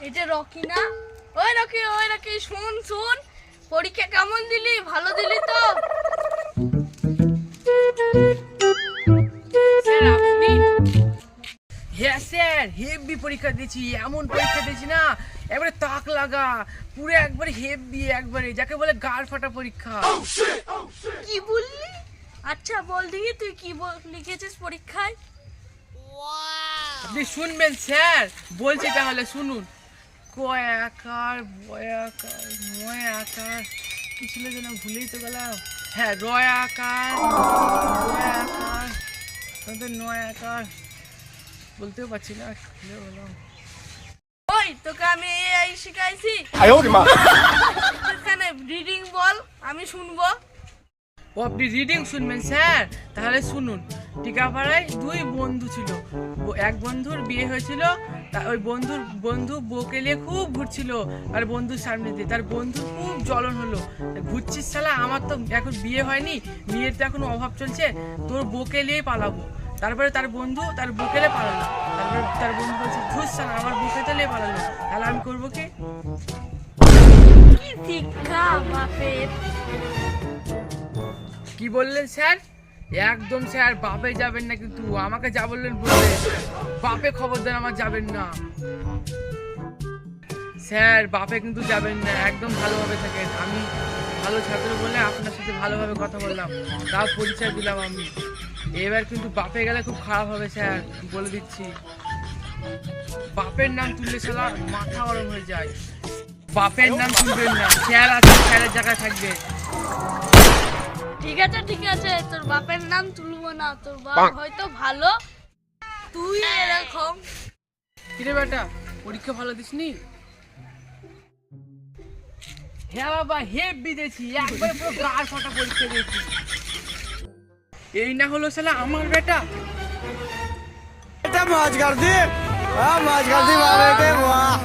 এটা রকি না? ওই রকি শুন শুন, পরীক্ষা কেমন দিলি? ভালো দিলি তো? স্যার আপনি? হ্যাঁ স্যার, হেভি পরীক্ষা দিয়েছি, এমন পরীক্ষা দিয়েছি না একবারে তাক লাগা, পুরো একবারে হেভি, একবারে যাকে বলে গাড় ফাটা পরীক্ষা। কি বললি? আচ্ছা বল দেখি তুই কি লিখেছিস পরীক্ষায়? আপনি শুনবেন স্যার, বলছি তাহলে শুনুন। কয়াকার বয়াকার ময়াকার কি ছিল যেন ভুলেই তো গেলাম। হ্যাঁ রয়াকার বয়াকার নয়াকার বলতেও পারছি না, ভুলে গেলাম। ওই তোকে আমি এই শিখাইছি, এখানে রিডিং বল, আমি শুনবো। ও আপনি রিডিং শুনবেন স্যার? তাহলে শুনুন। টিকাপাড়ায় দুই বন্ধু ছিল, এক বন্ধুর বিয়ে হয়েছিল, ওই বন্ধু বউকে নিয়ে খুব ঘুরছিল, আর বন্ধুর সামনে দিয়ে তার বন্ধু খুব জ্বলন হলো, ঘুরছিস শালা, আমার তো এখন বিয়ে হয়নি, মেয়ের তো এখন অভাব চলছে, তোর বউকে নিয়েই পালাবো। তারপরে তার বন্ধু তার বউকে নিয়ে পালালো, তারপরে তার বন্ধু বলছে ধুস শালা, আমার বউকে তো নিয়ে পালালো, তাহলে আমি করবো কি? কি শিক্ষা বাপের! কি বললেন স্যার? একদম স্যার, বাপে যাবেন না কিন্তু, আমাকে যা বললেন বললেন, বাপে খবর দেন আমার যাবেন না স্যার, বাপে কিন্তু যাবেন না, একদম ভালোভাবে থাকেন। আমি ভালো ছাত্র বলে আপনার সাথে ভালোভাবে কথা বললাম, তার পরিচয় দিলাম আমি। এবার কিন্তু বাপে গেলে খুব খারাপ হবে স্যার, বলে দিচ্ছি। বাপের নাম তুললে শালা মাথা গরম হয়ে যায়, বাপের নাম তুলবেন না, স্যার আছে, স্যারের জায়গায় থাকবে। ঠিক আছে, তোর বাপের নাম তুলবো না, তোর বাপ হয়তো ভালো, তুই এরকম। কিরে বেটা, পরীক্ষা ভালো দিসনি? হ্যাঁ বাবা, হেভি দিয়েছি, একবার পুরো গাড় ফাটা পরীক্ষা দিয়েছি। এই না হলো শালা আমার বেটা। मौज कर दी मौज कर दी वाह बेटे वाह।